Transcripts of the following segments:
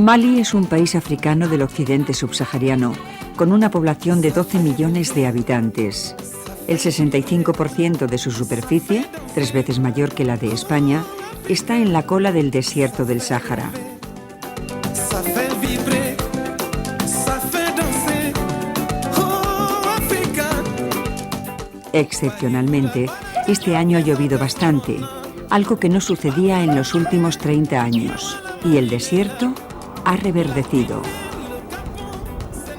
Mali es un país africano del occidente subsahariano, con una población de 12 millones de habitantes. El 65% de su superficie, 3 veces mayor que la de España, está en la cola del desierto del Sáhara. Excepcionalmente, este año ha llovido bastante, algo que no sucedía en los últimos 30 años, y el desierto ha reverdecido.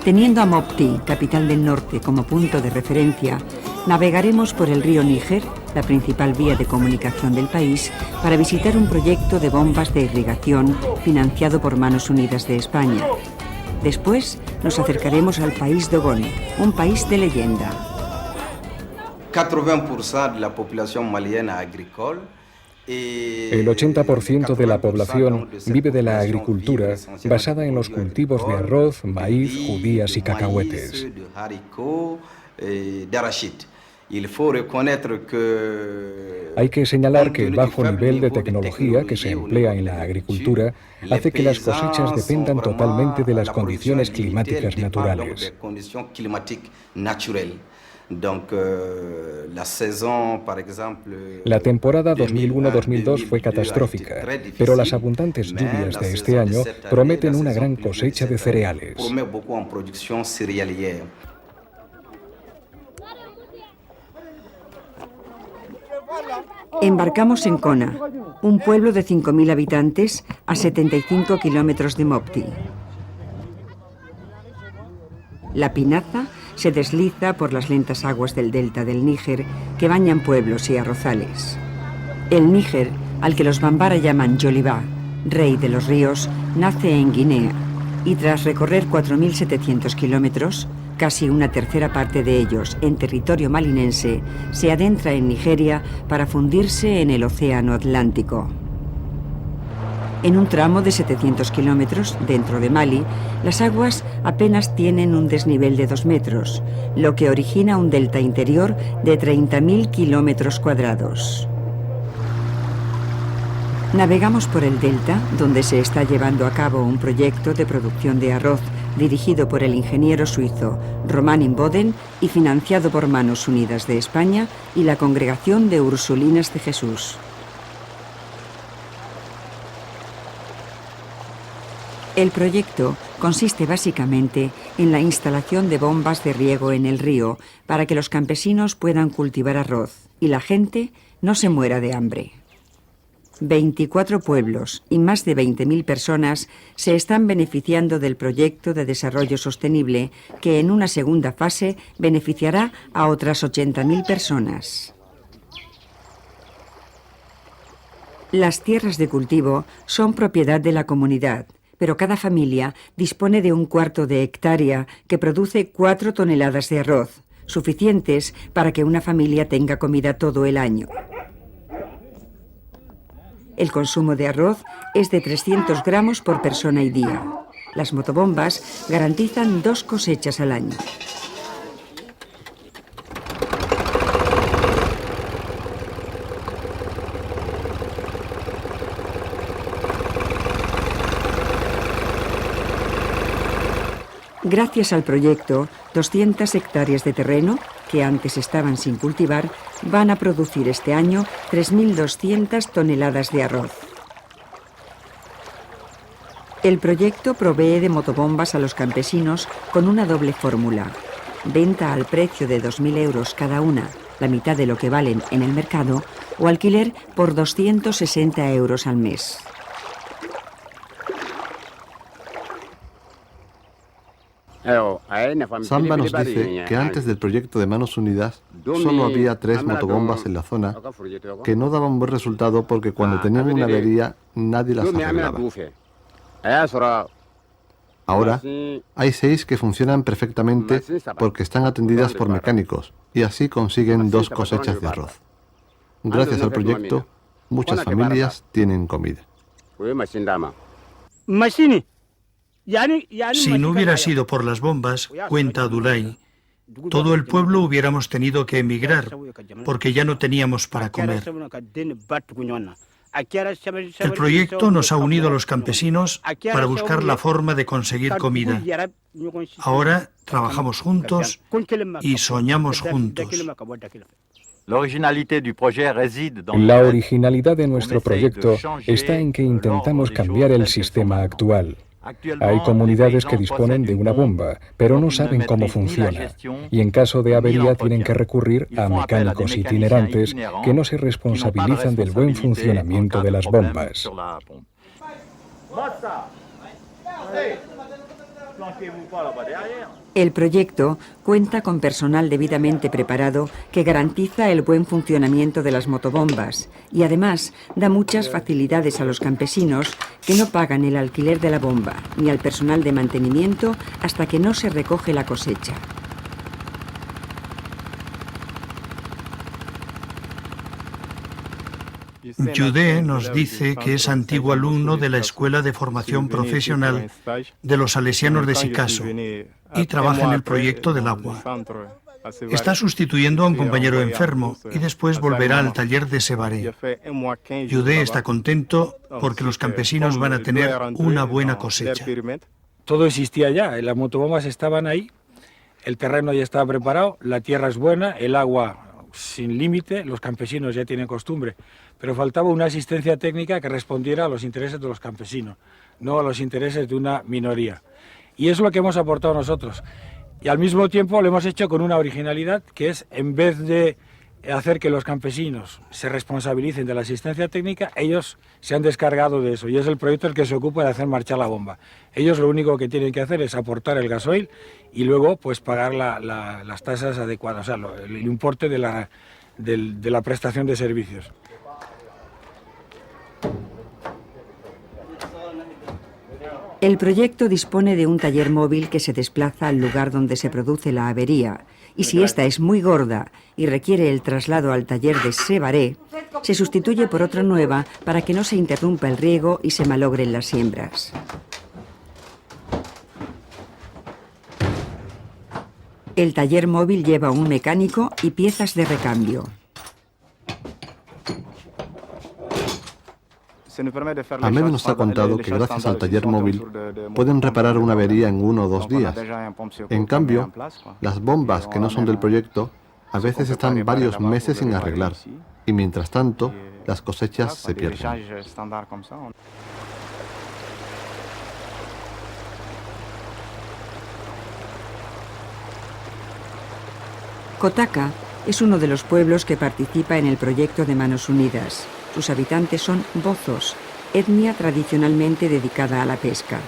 Teniendo a Mopti, capital del norte, como punto de referencia, navegaremos por el río Níger, la principal vía de comunicación del país, para visitar un proyecto de bombas de irrigación financiado por Manos Unidas de España. Después nos acercaremos al país Dogon, un país de leyenda. 80% de la población maliana agrícola. El 80% de la población vive de la agricultura basada en los cultivos de arroz, maíz, judías y cacahuetes. Hay que señalar que el bajo nivel de tecnología que se emplea en la agricultura hace que las cosechas dependan totalmente de las condiciones climáticas naturales. La temporada 2001-2002 fue catastrófica, pero las abundantes lluvias de este año prometen una gran cosecha de cereales. Embarcamos en Kona, un pueblo de 5.000 habitantes a 75 kilómetros de Mopti. La pinaza se desliza por las lentas aguas del delta del Níger que bañan pueblos y arrozales. El Níger, al que los Bambara llaman Joliba, rey de los ríos, nace en Guinea y tras recorrer 4.700 kilómetros, casi una tercera parte de ellos en territorio malinense, se adentra en Nigeria para fundirse en el Océano Atlántico. En un tramo de 700 kilómetros, dentro de Mali, las aguas apenas tienen un desnivel de 2 metros, lo que origina un delta interior de 30.000 kilómetros cuadrados. Navegamos por el delta, donde se está llevando a cabo un proyecto de producción de arroz dirigido por el ingeniero suizo Romain Imboden y financiado por Manos Unidas de España y la Congregación de Ursulinas de Jesús. El proyecto consiste básicamente en la instalación de bombas de riego en el río para que los campesinos puedan cultivar arroz y la gente no se muera de hambre. 24 pueblos y más de 20.000 personas se están beneficiando del proyecto de desarrollo sostenible que en una segunda fase beneficiará a otras 80.000 personas. Las tierras de cultivo son propiedad de la comunidad, pero cada familia dispone de 1/4 de hectárea que produce 4 toneladas de arroz, suficientes para que una familia tenga comida todo el año. El consumo de arroz es de 300 gramos por persona y día. Las motobombas garantizan 2 cosechas al año. Gracias al proyecto, 200 hectáreas de terreno, que antes estaban sin cultivar, van a producir este año 3.200 toneladas de arroz. El proyecto provee de motobombas a los campesinos con una doble fórmula: venta al precio de 2.000 euros cada una, la mitad de lo que valen en el mercado, o alquiler por 260 euros al mes. Samba nos dice que antes del proyecto de Manos Unidas solo había 3 motobombas en la zona que no daban buen resultado porque cuando tenían una avería nadie las arreglaba. Ahora hay 6 que funcionan perfectamente porque están atendidas por mecánicos y así consiguen 2 cosechas de arroz. Gracias al proyecto, muchas familias tienen comida. Si no hubiera sido por las bombas, cuenta Abdoulaye, todo el pueblo hubiéramos tenido que emigrar porque ya no teníamos para comer. El proyecto nos ha unido a los campesinos para buscar la forma de conseguir comida. Ahora trabajamos juntos y soñamos juntos. La originalidad de nuestro proyecto está en que intentamos cambiar el sistema actual. Hay comunidades que disponen de una bomba, pero no saben cómo funciona, y en caso de avería tienen que recurrir a mecánicos itinerantes que no se responsabilizan del buen funcionamiento de las bombas. El proyecto cuenta con personal debidamente preparado que garantiza el buen funcionamiento de las motobombas y además da muchas facilidades a los campesinos que no pagan el alquiler de la bomba ni al personal de mantenimiento hasta que no se recoge la cosecha. Judé nos dice que es antiguo alumno de la Escuela de Formación Profesional de los Salesianos de Sikasso y trabaja en el proyecto del agua. Está sustituyendo a un compañero enfermo y después volverá al taller de Sebaré. Judé está contento porque los campesinos van a tener una buena cosecha. Todo existía ya, las motobombas estaban ahí, el terreno ya estaba preparado, la tierra es buena, el agua sin límite, los campesinos ya tienen costumbre, pero faltaba una asistencia técnica que respondiera a los intereses de los campesinos, no a los intereses de una minoría. Y es lo que hemos aportado nosotros. Y al mismo tiempo lo hemos hecho con una originalidad que es, en vez de hacer que los campesinos se responsabilicen de la asistencia técnica, ellos se han descargado de eso y es el proyecto el que se ocupa de hacer marchar la bomba. Ellos lo único que tienen que hacer es aportar el gasoil y luego pues pagar las tasas adecuadas, o sea, el importe de la prestación de servicios. El proyecto dispone de un taller móvil que se desplaza al lugar donde se produce la avería y si esta es muy gorda y requiere el traslado al taller de Sebaré, se sustituye por otra nueva para que no se interrumpa el riego y se malogren las siembras. El taller móvil lleva un mecánico y piezas de recambio. Ahmed nos ha contado que gracias al taller móvil pueden reparar una avería en 1 o 2 días. En cambio, las bombas que no son del proyecto a veces están varios meses sin arreglar y mientras tanto las cosechas se pierden. Kotaka es uno de los pueblos que participa en el proyecto de Manos Unidas. Sus habitantes son bozos, etnia tradicionalmente dedicada a la pesca.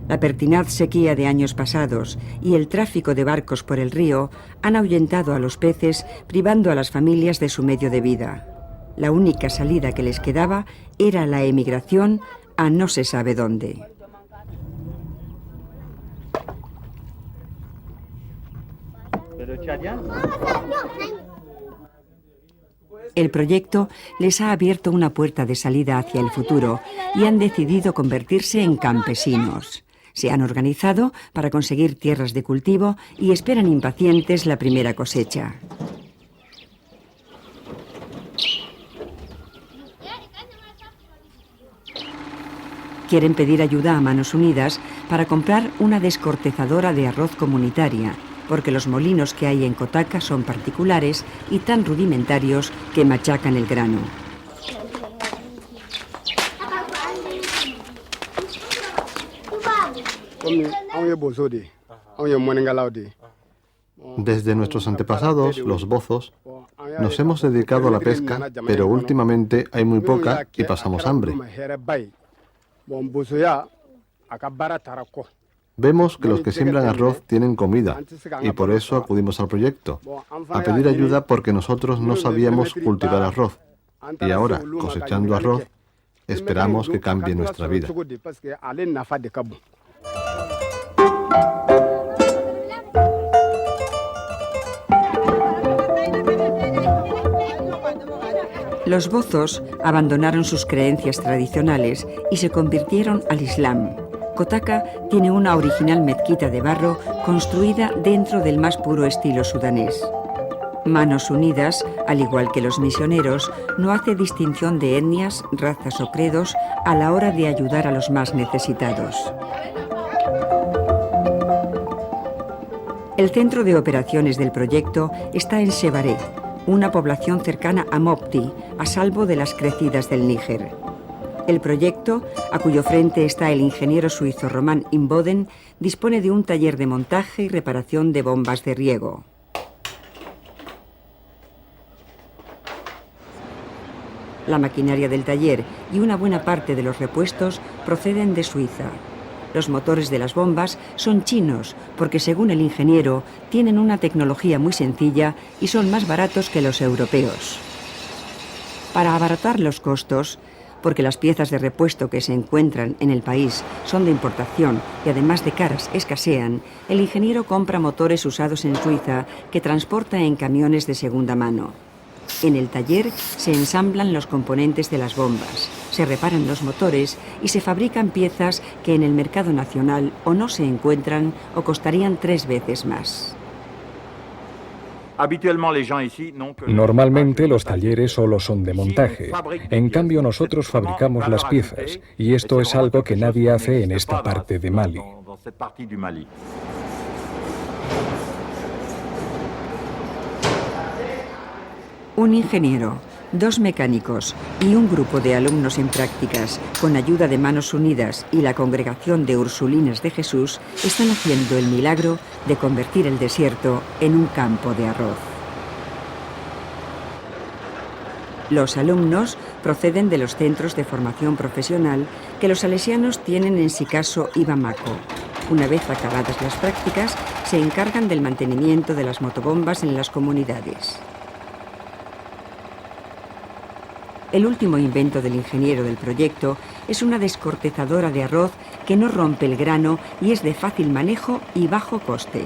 La pertinaz sequía de años pasados y el tráfico de barcos por el río han ahuyentado a los peces, privando a las familias de su medio de vida. La única salida que les quedaba era la emigración a no se sabe dónde. El proyecto les ha abierto una puerta de salida hacia el futuro y han decidido convertirse en campesinos. Se han organizado para conseguir tierras de cultivo y esperan impacientes la primera cosecha. Quieren pedir ayuda a Manos Unidas para comprar una descortezadora de arroz comunitaria, porque los molinos que hay en Kotaka son particulares y tan rudimentarios que machacan el grano. Desde nuestros antepasados, los bozos, nos hemos dedicado a la pesca, pero últimamente hay muy poca y pasamos hambre. Vemos que los que siembran arroz tienen comida y por eso acudimos al proyecto, a pedir ayuda porque nosotros no sabíamos cultivar arroz y ahora, cosechando arroz, esperamos que cambie nuestra vida. Los bozos abandonaron sus creencias tradicionales y se convirtieron al Islam. Kotaka tiene una original mezquita de barro construida dentro del más puro estilo sudanés. Manos Unidas, al igual que los misioneros, no hace distinción de etnias, razas o credos a la hora de ayudar a los más necesitados. El centro de operaciones del proyecto está en Sebaré, una población cercana a Mopti, a salvo de las crecidas del Níger. El proyecto, a cuyo frente está el ingeniero suizo Roman Imboden, dispone de un taller de montaje y reparación de bombas de riego. La maquinaria del taller y una buena parte de los repuestos proceden de Suiza. Los motores de las bombas son chinos porque, según el ingeniero, tienen una tecnología muy sencilla y son más baratos que los europeos. Para abaratar los costos, porque las piezas de repuesto que se encuentran en el país son de importación y además de caras escasean, el ingeniero compra motores usados en Suiza que transporta en camiones de segunda mano. En el taller se ensamblan los componentes de las bombas, se reparan los motores y se fabrican piezas que en el mercado nacional o no se encuentran o costarían 3 veces más. Normalmente los talleres solo son de montaje. En cambio, nosotros fabricamos las piezas, y esto es algo que nadie hace en esta parte de Mali. Un ingeniero, 2 mecánicos y un grupo de alumnos en prácticas, con ayuda de Manos Unidas y la Congregación de Ursulinas de Jesús, están haciendo el milagro de convertir el desierto en un campo de arroz. Los alumnos proceden de los centros de formación profesional que los salesianos tienen en Sikasso y Bamako. Una vez acabadas las prácticas, se encargan del mantenimiento de las motobombas en las comunidades. El último invento del ingeniero del proyecto es una descortezadora de arroz que no rompe el grano y es de fácil manejo y bajo coste.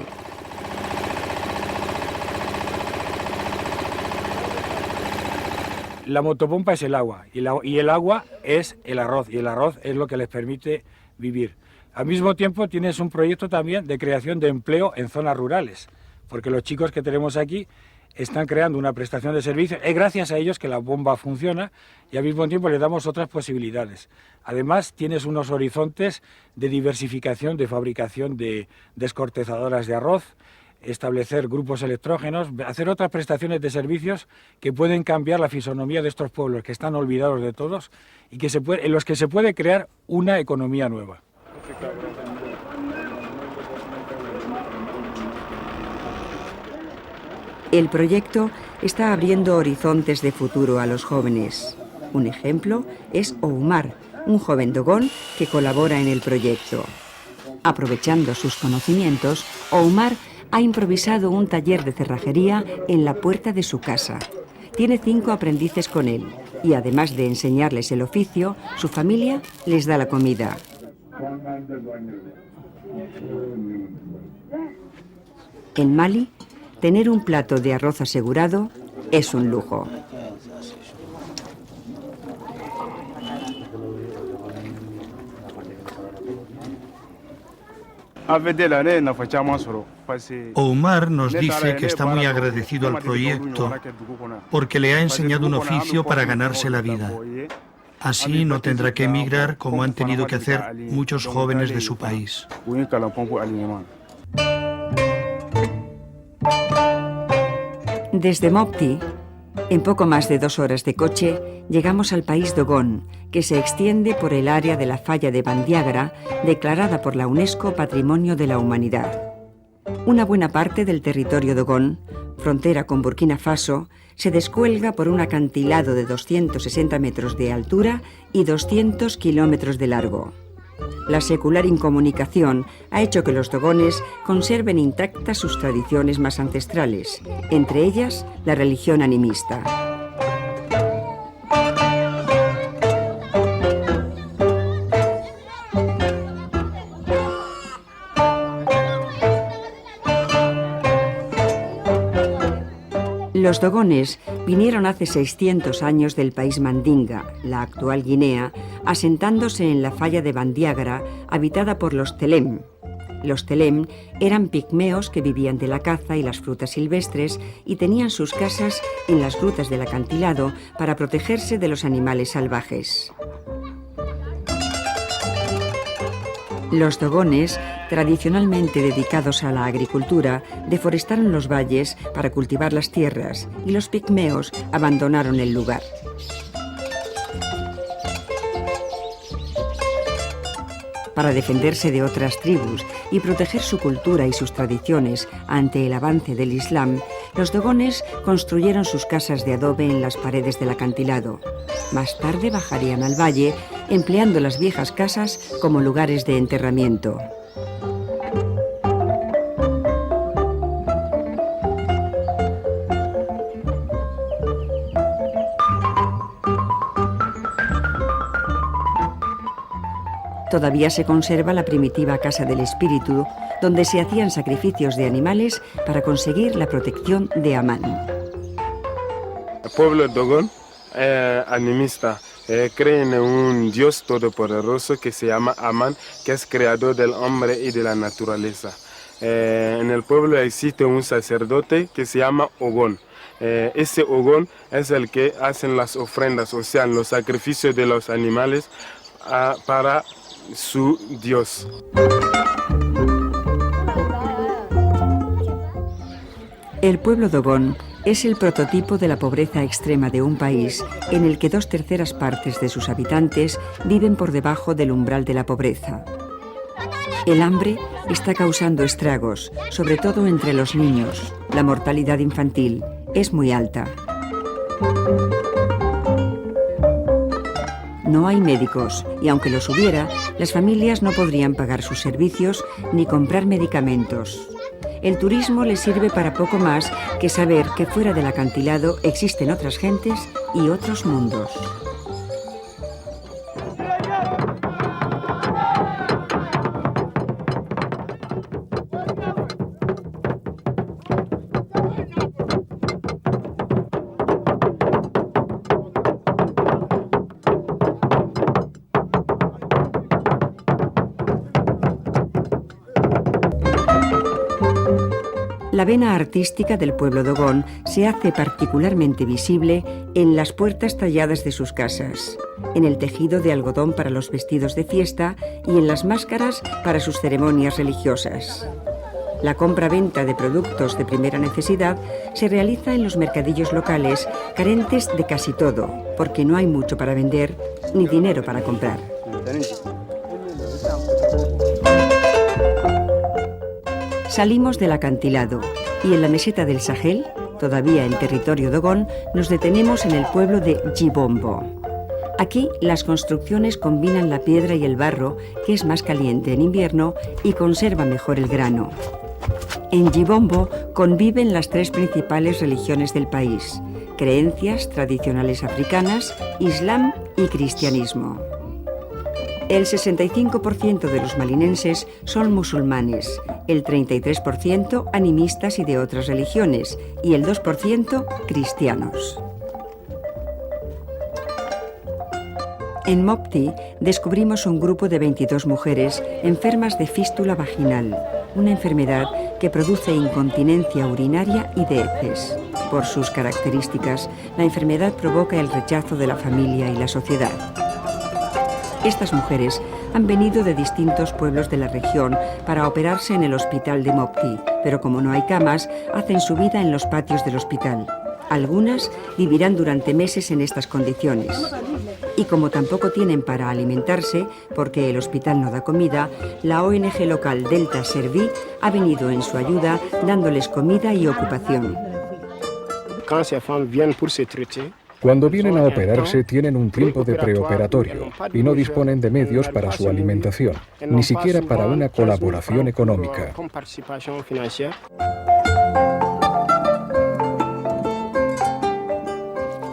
La motobomba es el agua y el agua es el arroz y el arroz es lo que les permite vivir. Al mismo tiempo tienes un proyecto también de creación de empleo en zonas rurales, porque los chicos que tenemos aquí están creando una prestación de servicios. Es gracias a ellos que la bomba funciona y al mismo tiempo le damos otras posibilidades. Además, tienes unos horizontes de diversificación, de fabricación de descortezadoras de arroz, establecer grupos electrógenos, hacer otras prestaciones de servicios que pueden cambiar la fisonomía de estos pueblos que están olvidados de todos y que en los que se puede crear una economía nueva. El proyecto está abriendo horizontes de futuro a los jóvenes. Un ejemplo es Oumar, un joven dogón que colabora en el proyecto. Aprovechando sus conocimientos, Oumar ha improvisado un taller de cerrajería en la puerta de su casa. Tiene 5 aprendices con él y además de enseñarles el oficio, su familia les da la comida. En Mali, tener un plato de arroz asegurado es un lujo. Oumar nos dice que está muy agradecido al proyecto porque le ha enseñado un oficio para ganarse la vida. Así no tendrá que emigrar como han tenido que hacer muchos jóvenes de su país. Desde Mopti, en poco más de 2 horas de coche, llegamos al país Dogón, que se extiende por el área de la falla de Bandiagara, declarada por la UNESCO Patrimonio de la Humanidad. Una buena parte del territorio Dogón, frontera con Burkina Faso, se descuelga por un acantilado de 260 metros de altura y 200 kilómetros de largo. La secular incomunicación ha hecho que los dogones conserven intactas sus tradiciones más ancestrales, entre ellas la religión animista. Los dogones vinieron hace 600 años del país Mandinga, la actual Guinea, asentándose en la falla de Bandiagara, habitada por los Telem. Los Telem eran pigmeos que vivían de la caza y las frutas silvestres y tenían sus casas en las grutas del acantilado para protegerse de los animales salvajes. Los dogones, tradicionalmente dedicados a la agricultura, deforestaron los valles para cultivar las tierras y los pigmeos abandonaron el lugar. Para defenderse de otras tribus y proteger su cultura y sus tradiciones ante el avance del Islam, los dogones construyeron sus casas de adobe en las paredes del acantilado. Más tarde bajarían al valle, empleando las viejas casas como lugares de enterramiento. Todavía se conserva la primitiva Casa del Espíritu, donde se hacían sacrificios de animales para conseguir la protección de Amán. El pueblo Dogon es animista. Creen en un Dios todopoderoso que se llama Amán, que es creador del hombre y de la naturaleza. En el pueblo existe un sacerdote que se llama Ogón. Ese Ogón es el que hace las ofrendas, o sea, los sacrificios de los animales para su Dios. El pueblo Dogon es el prototipo de la pobreza extrema de un país en el que 2/3 partes de sus habitantes viven por debajo del umbral de la pobreza. El hambre está causando estragos, sobre todo entre los niños. La mortalidad infantil es muy alta. No hay médicos y aunque los hubiera, las familias no podrían pagar sus servicios ni comprar medicamentos. El turismo les sirve para poco más que saber que fuera del acantilado existen otras gentes y otros mundos. La vena artística del pueblo Dogon se hace particularmente visible en las puertas talladas de sus casas, en el tejido de algodón para los vestidos de fiesta y en las máscaras para sus ceremonias religiosas. La compra-venta de productos de primera necesidad se realiza en los mercadillos locales, carentes de casi todo, porque no hay mucho para vender ni dinero para comprar. Salimos del acantilado y en la meseta del Sahel, todavía en territorio Dogon, nos detenemos en el pueblo de Djibombo. Aquí las construcciones combinan la piedra y el barro, que es más caliente en invierno y conserva mejor el grano. En Djibombo conviven las 3 principales religiones del país: creencias tradicionales africanas, islam y cristianismo. El 65% de los malinenses son musulmanes, el 33% animistas y de otras religiones y el 2% cristianos. En Mopti descubrimos un grupo de 22 mujeres enfermas de fístula vaginal, una enfermedad que produce incontinencia urinaria y de heces. Por sus características, la enfermedad provoca el rechazo de la familia y la sociedad. Estas mujeres han venido de distintos pueblos de la región para operarse en el hospital de Mopti, pero como no hay camas, hacen su vida en los patios del hospital. Algunas vivirán durante meses en estas condiciones. Y como tampoco tienen para alimentarse, porque el hospital no da comida, la ONG local Delta Servi ha venido en su ayuda dándoles comida y ocupación. Cuando vienen a operarse tienen un tiempo de preoperatorio y no disponen de medios para su alimentación, ni siquiera para una colaboración económica.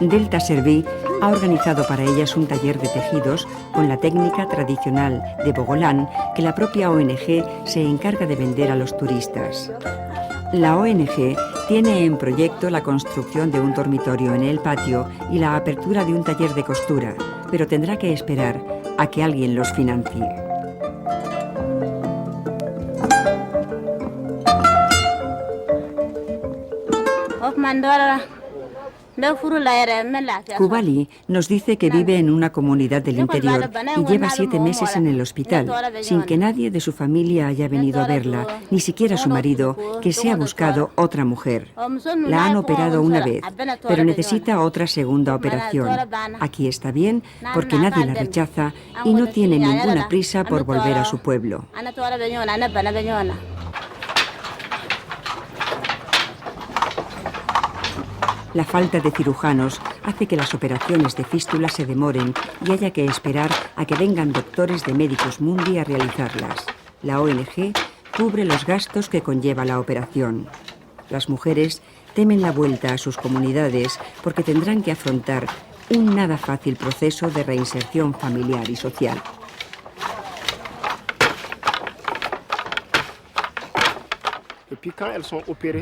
Delta Servi ha organizado para ellas un taller de tejidos con la técnica tradicional de Bogolán que la propia ONG se encarga de vender a los turistas. La ONG Tiene en proyecto la construcción de un dormitorio en el patio y la apertura de un taller de costura, pero tendrá que esperar a que alguien los financie. Kubali nos dice que vive en una comunidad del interior y lleva 7 meses en el hospital, sin que nadie de su familia haya venido a verla, ni siquiera su marido, que se ha buscado otra mujer. La han operado una vez, pero necesita otra segunda operación. Aquí está bien porque nadie la rechaza y no tiene ninguna prisa por volver a su pueblo. La falta de cirujanos hace que las operaciones de fístula se demoren y haya que esperar a que vengan doctores de Médicos Mundi a realizarlas. La ONG cubre los gastos que conlleva la operación. Las mujeres temen la vuelta a sus comunidades porque tendrán que afrontar un nada fácil proceso de reinserción familiar y social.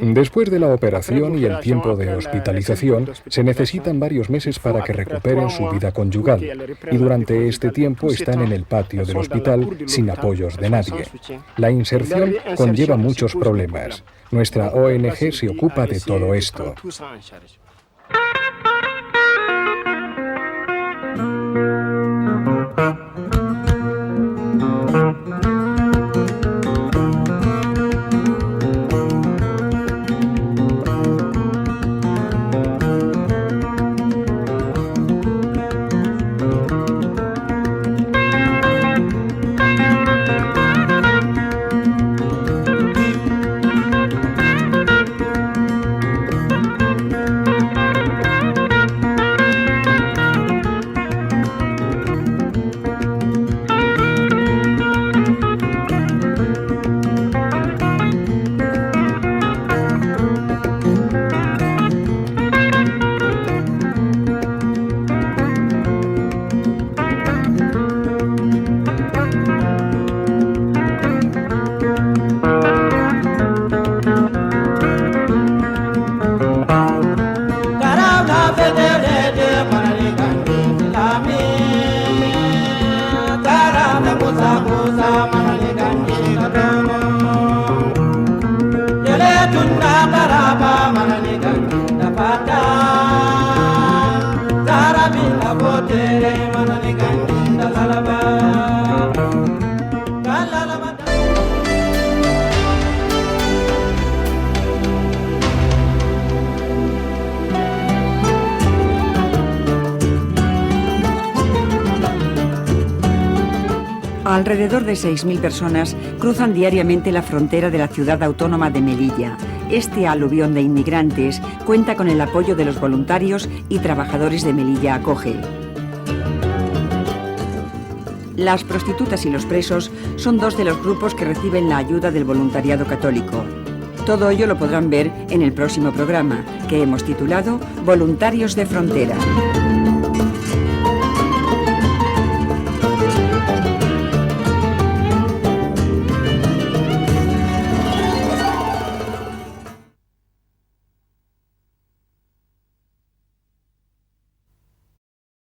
Después de la operación y el tiempo de hospitalización, se necesitan varios meses para que recuperen su vida conyugal, y durante este tiempo están en el patio del hospital sin apoyos de nadie. La inserción conlleva muchos problemas. Nuestra ONG se ocupa de todo esto. Alrededor de 6.000 personas cruzan diariamente la frontera de la ciudad autónoma de Melilla. Este aluvión de inmigrantes cuenta con el apoyo de los voluntarios y trabajadores de Melilla Acoge. Las prostitutas y los presos son 2 de los grupos que reciben la ayuda del voluntariado católico. Todo ello lo podrán ver en el próximo programa, que hemos titulado Voluntarios de Frontera.